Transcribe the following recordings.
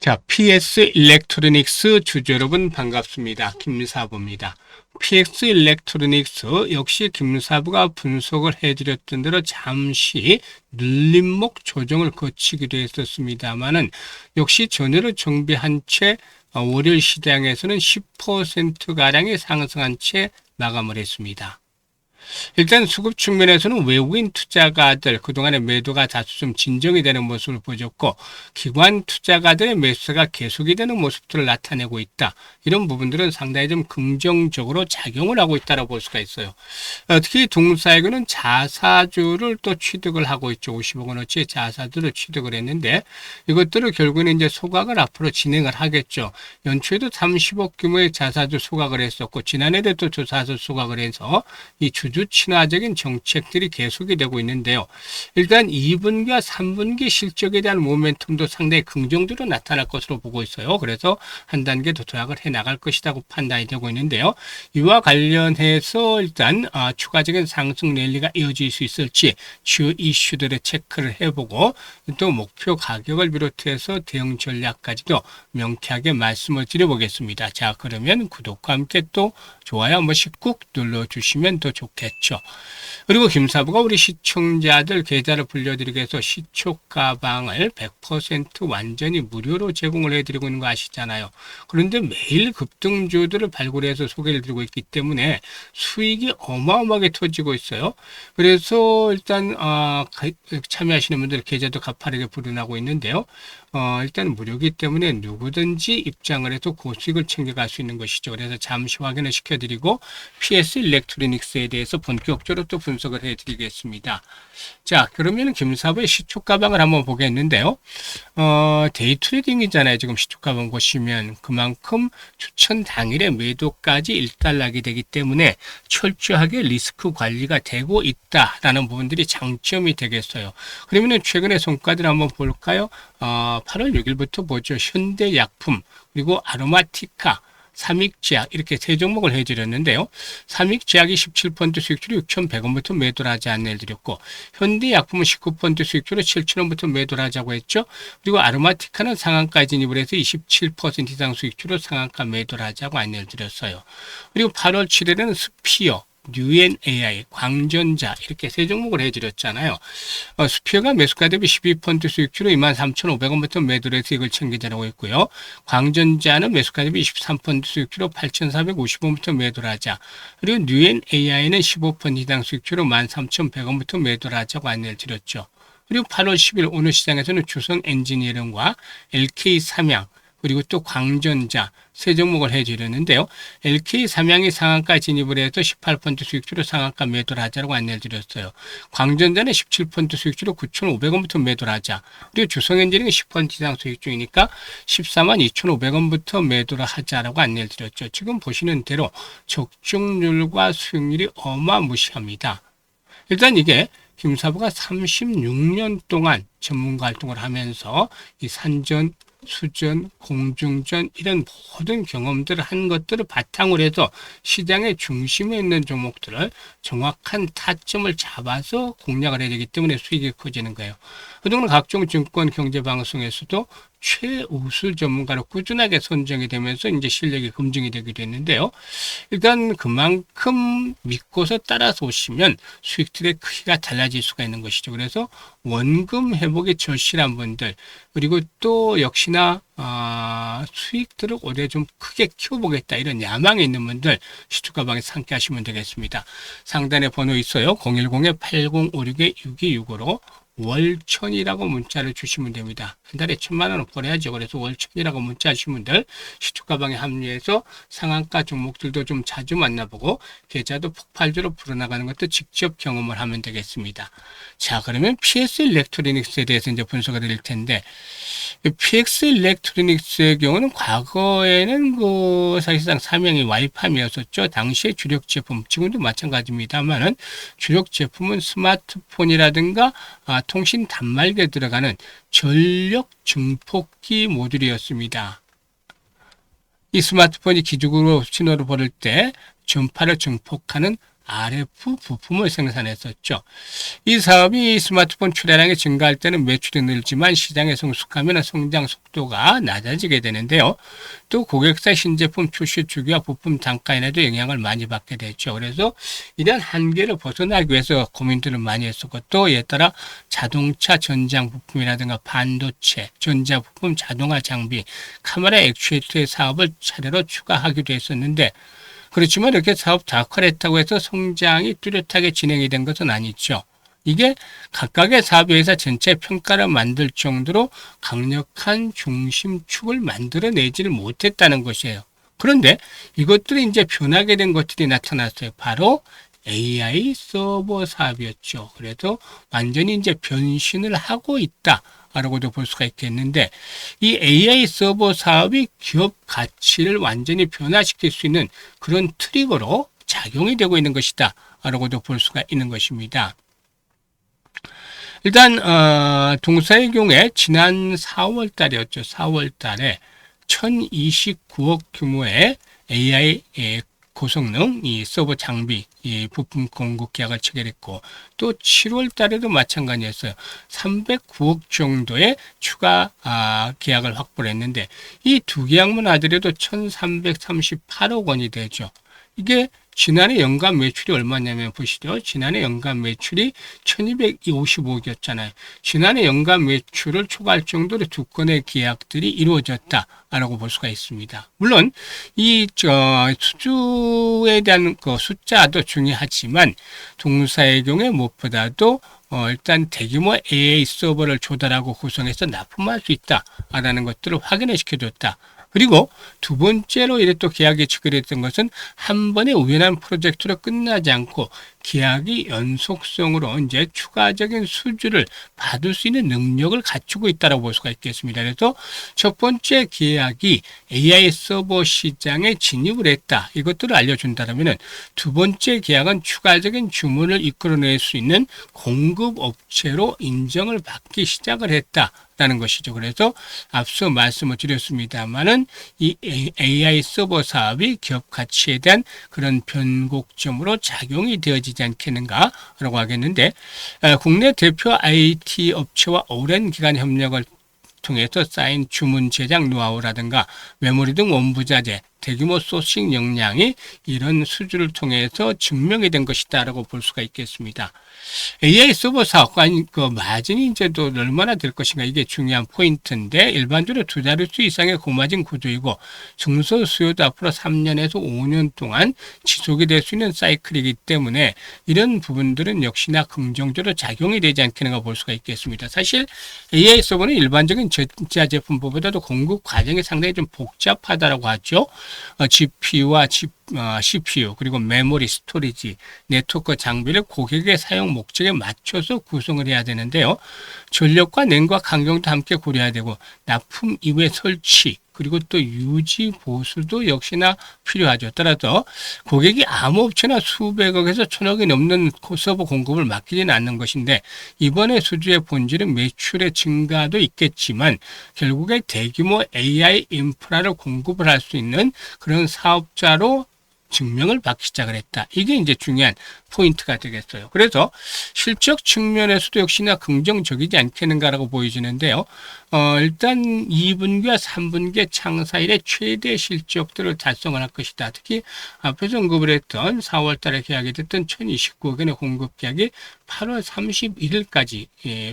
자, PS 일렉트로닉스 주주 여러분 반갑습니다. 김사부입니다. PS 일렉트로닉스 역시 김사부가 분석을 해드렸던 대로 잠시 눌림목 조정을 거치기도 했었습니다만은 역시 전후를 정비한 채 월요일 시장에서는 10%가량이 상승한 채 마감을 했습니다. 일단 수급 측면에서는 외국인 투자가들 그동안의 매도가 다소 좀 진정이 되는 모습을 보여줬고 기관 투자가들의 매수가 계속이 되는 모습들을 나타내고 있다. 이런 부분들은 상당히 좀 긍정적으로 작용을 하고 있다고 볼 수가 있어요. 특히 동사에게는 자사주를 또 취득을 하고 있죠. 50억 원어치의 자사주를 취득을 했는데 이것들을 결국에는 이제 소각을 앞으로 진행을 하겠죠. 연초에도 30억 규모의 자사주 소각을 했었고 지난해에도 또 자사주 소각을 해서 이 주주 친화적인 정책들이 계속이 되고 있는데요. 일단 2분기와 3분기 실적에 대한 모멘텀도 상당히 긍정적으로 나타날 것으로 보고 있어요. 그래서 한 단계 더 도약을 해 나갈 것이라고 판단이 되고 있는데요. 이와 관련해서 일단 추가적인 상승 랠리가 이어질 수 있을지 주요 이슈들을 체크를 해보고 또 목표 가격을 비롯해서 대응 전략까지도 명쾌하게 말씀을 드려보겠습니다. 자, 그러면 구독과 함께 또 좋아요 한 번씩 꾹 눌러주시면 더 좋겠죠. 그리고 김사부가 우리 시청자들 계좌를 불려드리기 위해서 시초 가방을 100% 완전히 무료로 제공을 해드리고 있는 거 아시잖아요. 그런데 매일 급등주들을 발굴해서 소개를 드리고 있기 때문에 수익이 어마어마하게 터지고 있어요. 그래서 일단 참여하시는 분들 계좌도 가파르게 불어나고 있는데요. 일단 무료이기 때문에 누구든지 입장을 해서 고수익을 챙겨갈 수 있는 것이죠. 그래서 잠시 확인을 시켜드리고 PS 일렉트로닉스에 대해서 본격적으로 또 분석을 해드리겠습니다. 자, 그러면 김사부의 시초 가방을 한번 보겠는데요. 데이 트레이딩이잖아요. 지금 시초 가방 보시면 그만큼 추천 당일에 매도까지 일단락이 되기 때문에 철저하게 리스크 관리가 되고 있다라는 부분들이 장점이 되겠어요. 그러면 최근의 성과들 한번 볼까요? 8월 6일부터 보죠. 현대약품 그리고 아로마티카 삼익제약 이렇게 세 종목을 해드렸는데요. 삼익제약이 17% 수익률로 6,100원부터 매도를 하지 않는 드렸고 현대약품은 19% 수익률로 7,000원부터 매도를 하자고 했죠. 그리고 아로마티카는 상한가 진입을 해서 27% 이상 수익률로 상한가 매도를 하자고 안내를 드렸어요. 그리고 8월 7일에는 스피어 뉴엔 AI, 광전자 이렇게 세 종목을 해드렸잖아요. 스피어가 매수가 대비 12% 수익률로 23,500원부터 매도를 해서 이걸 챙기자라고 했고요. 광전자는 매수가 대비 23% 수익률로 8,450원부터 매도를 하자. 그리고 뉴엔 AI는 15% 이상 수익률로 13,100원부터 매도를 하자고 안내를 드렸죠. 그리고 8월 10일 오늘 시장에서는 주성 엔지니어링과 LK 삼양 그리고 또 광전자 세 종목을 해드렸는데요. LK 삼양이 상한가 진입을 해서 18% 수익률로 상한가 매도를 하자고 안내를 드렸어요. 광전자는 17% 수익률로 9,500원부터 매도를 하자. 그리고 주성엔지니어링은 10% 이상 수익 중이니까 142,500원부터 매도를 하자라고 안내를 드렸죠. 지금 보시는 대로 적중률과 수익률이 어마무시합니다. 일단 이게 김사부가 36년 동안 전문가 활동을 하면서 이 산전 수전, 공중전 이런 모든 경험들을 한 것들을 바탕으로 해서 시장의 중심에 있는 종목들을 정확한 타점을 잡아서 공략을 해야 되기 때문에 수익이 커지는 거예요. 그동안 각종 증권 경제방송에서도 최우수 전문가로 꾸준하게 선정이 되면서 이제 실력이 검증이 되기도 했는데요. 일단 그만큼 믿고서 따라서 오시면 수익들의 크기가 달라질 수가 있는 것이죠. 그래서 원금 회복이 절실한 분들 그리고 또 역시나 수익들을 올해 좀 크게 키워보겠다 이런 야망이 있는 분들 시초가방에서 함께 하시면 되겠습니다. 상단에 번호 있어요. 010-8056-6265로 월천이라고 문자를 주시면 됩니다. 한 달에 1,000만 원을 벌어야죠. 그래서 월천이라고 문자 하시는 분들 시초가방에 합류해서 상한가 종목들도 좀 자주 만나보고 계좌도 폭발적으로 불어나가는 것도 직접 경험을 하면 되겠습니다. 자, 그러면 PS 일렉트로닉스에 대해서 이제 분석을 드릴 텐데 PX 일렉트로닉스의 경우는 과거에는 사실상 사명이 와이팜이었었죠. 당시의 주력 제품, 지금도 마찬가지입니다만은 주력 제품은 스마트폰이라든가 통신 단말기에 들어가는 전력 증폭기 모듈이었습니다. 이 스마트폰이 기적으로 신호를 보낼 때 전파를 증폭하는 RF 부품을 생산했었죠. 이 사업이 스마트폰 출하량이 증가할 때는 매출이 늘지만 시장에 성숙하면 성장 속도가 낮아지게 되는데요. 또 고객사 신제품 출시 주기와 부품 단가에도 영향을 많이 받게 되죠. 그래서 이런 한계를 벗어나기 위해서 고민들을 많이 했었고, 또 이에 따라 자동차 전장 부품이라든가 반도체, 전자부품, 자동화 장비, 카메라 액추에이터의 사업을 차례로 추가하기도 했었는데, 그렇지만 이렇게 사업 다각화를 했다고 해서 성장이 뚜렷하게 진행이 된 것은 아니죠. 이게 각각의 사업의 회사 전체 평가를 만들 정도로 강력한 중심축을 만들어내지를 못했다는 것이에요. 그런데 이것들이 이제 변하게 된 것들이 나타났어요. 바로 AI 서버 사업이었죠. 그래서 완전히 이제 변신을 하고 있다. 라고도 볼 수가 있겠는데, 이 AI 서버 사업이 기업 가치를 완전히 변화시킬 수 있는 그런 트리거로 작용이 되고 있는 것이다 라고도 볼 수가 있는 것입니다. 일단 동사의 경우에 지난 4월 달이었죠. 4월 달에 1029억 규모의 AI 고성능 이 서버 장비 이 부품 공급 계약을 체결했고, 또 7월 달에도 마찬가지였어요. 309억 정도의 추가 계약을 확보를 했는데, 이 두 계약만 하더라도 1338억 원이 되죠. 이게 지난해 연간 매출이 얼마냐면 보시죠. 지난해 연간 매출이 1255억이었잖아요. 지난해 연간 매출을 초과할 정도로 두 건의 계약들이 이루어졌다라고 볼 수가 있습니다. 물론 이 수주에 대한 그 숫자도 중요하지만 동사의 경우에 무엇보다도 일단 대규모 AI 서버를 조달하고 구성해서 납품할 수 있다라는 것들을 확인을 시켜줬다. 그리고 두 번째로 이래 또 계약이 체결했던 것은 한 번의 우연한 프로젝트로 끝나지 않고 계약이 연속성으로 이제 추가적인 수주를 받을 수 있는 능력을 갖추고 있다고 볼 수가 있겠습니다. 그래서 첫 번째 계약이 AI 서버 시장에 진입을 했다. 이것들을 알려준다면 두 번째 계약은 추가적인 주문을 이끌어낼 수 있는 공급업체로 인정을 받기 시작을 했다. 라는 것이죠. 그래서 앞서 말씀을 드렸습니다만은 이 AI 서버 사업이 기업 가치에 대한 그런 변곡점으로 작용이 되어지지 않겠는가라고 하겠는데, 국내 대표 IT 업체와 오랜 기간 협력을 통해서 쌓인 주문 제작 노하우라든가 메모리 등 원부자재, 대규모 소싱 역량이 이런 수주를 통해서 증명이 된 것이다라고 볼 수가 있겠습니다. AI 서버 사업, 그 마진이 이제 또 얼마나 될 것인가, 이게 중요한 포인트인데, 일반적으로 두 자릿수 이상의 고마진 구조이고 증서 수요도 앞으로 3년에서 5년 동안 지속이 될 수 있는 사이클이기 때문에 이런 부분들은 역시나 긍정적으로 작용이 되지 않겠는가 볼 수가 있겠습니다. 사실 AI 서버는 일반적인 전자 제품보다도 공급 과정이 상당히 좀 복잡하다라고 하죠. GPU와 CPU 그리고 메모리, 스토리지, 네트워크 장비를 고객의 사용 목적에 맞춰서 구성을 해야 되는데요. 전력과 냉각 환경도 함께 고려해야 되고, 납품 이후의 설치 그리고 또 유지 보수도 역시나 필요하죠. 따라서 고객이 아무 업체나 수백억에서 천억이 넘는 서버 공급을 맡기지는 않는 것인데, 이번에 수주의 본질은 매출의 증가도 있겠지만 결국에 대규모 AI 인프라를 공급을 할 수 있는 그런 사업자로 증명을 받기 시작을 했다. 이게 이제 중요한 포인트가 되겠어요. 그래서 실적 측면에서도 역시나 긍정적이지 않겠는가라고 보여지는데요. 일단 2분기와 3분기의 창사일의 최대 실적들을 달성을 할 것이다. 특히 앞에서 언급을 했던 4월 달에 계약이 됐던 1029억 원의 공급 계약이 8월 31일까지,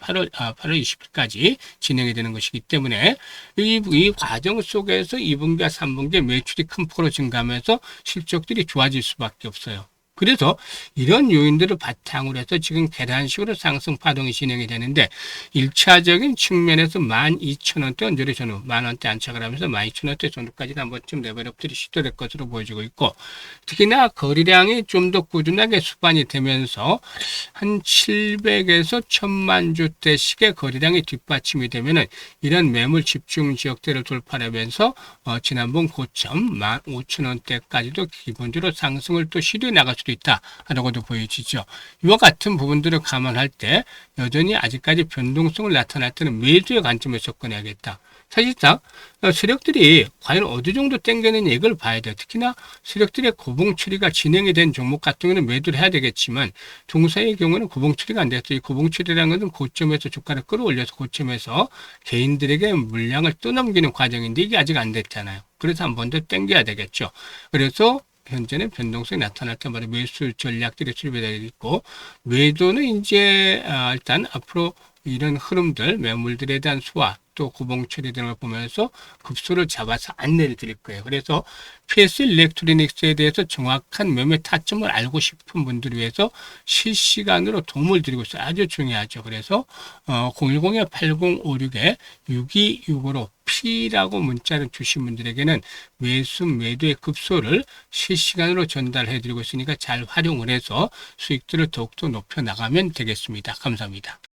8월 20일까지 진행이 되는 것이기 때문에 이 과정 속에서 2분기와 3분기의 매출이 큰 폭으로 증가하면서 실적들이 좋아질 수밖에 없어요. 그래서 이런 요인들을 바탕으로 해서 지금 계단식으로 상승 파동이 진행이 되는데, 1차적인 측면에서 12,000원대 언저리 전후, 만원대 안착을 하면서 12,000원대 전후까지 한 번쯤 레벨업들이 시도될 것으로 보여지고 있고, 특히나 거래량이 좀 더 꾸준하게 수반이 되면서 한 700에서 1000만 주대씩의 거래량이 뒷받침이 되면은 이런 매물 집중 지역대를 돌파하면서 지난번 고점 15,000원대까지도 기본적으로 상승을 또 시도해 나갈 수도 있다라고도 보여지죠. 이와 같은 부분들을 감안할 때 여전히 아직까지 변동성을 나타날 때는 매수의 관점에서 접근해야겠다. 사실상 세력들이 과연 어느 정도 땡겨내는 이걸 봐야 돼요. 특히나 세력들의 고봉 처리가 진행이 된 종목 같은 경우는 매도를 해야 되겠지만 동사의 경우는 고봉 처리가 안 됐어요. 이 고봉 처리라는 것은 고점에서 주가를 끌어올려서 고점에서 개인들에게 물량을 떠넘기는 과정인데 이게 아직 안 됐잖아요. 그래서 한 번 더 땡겨야 되겠죠. 그래서 현재는 변동성이 나타날 때마다 매수 전략들이 출발되어 있고 매도는 이제 일단 앞으로 이런 흐름들 매물들에 대한 수와 또 고봉 처리 등을 보면서 급소를 잡아서 안내를 드릴 거예요. 그래서 PS 일렉트로닉스에 대해서 정확한 매매 타점을 알고 싶은 분들을 위해서 실시간으로 도움을 드리고 있어요. 아주 중요하죠. 그래서 010-8056-6265로 P라고 문자를 주신 분들에게는 매수 매도의 급소를 실시간으로 전달해 드리고 있으니까 잘 활용을 해서 수익들을 더욱더 높여 나가면 되겠습니다. 감사합니다.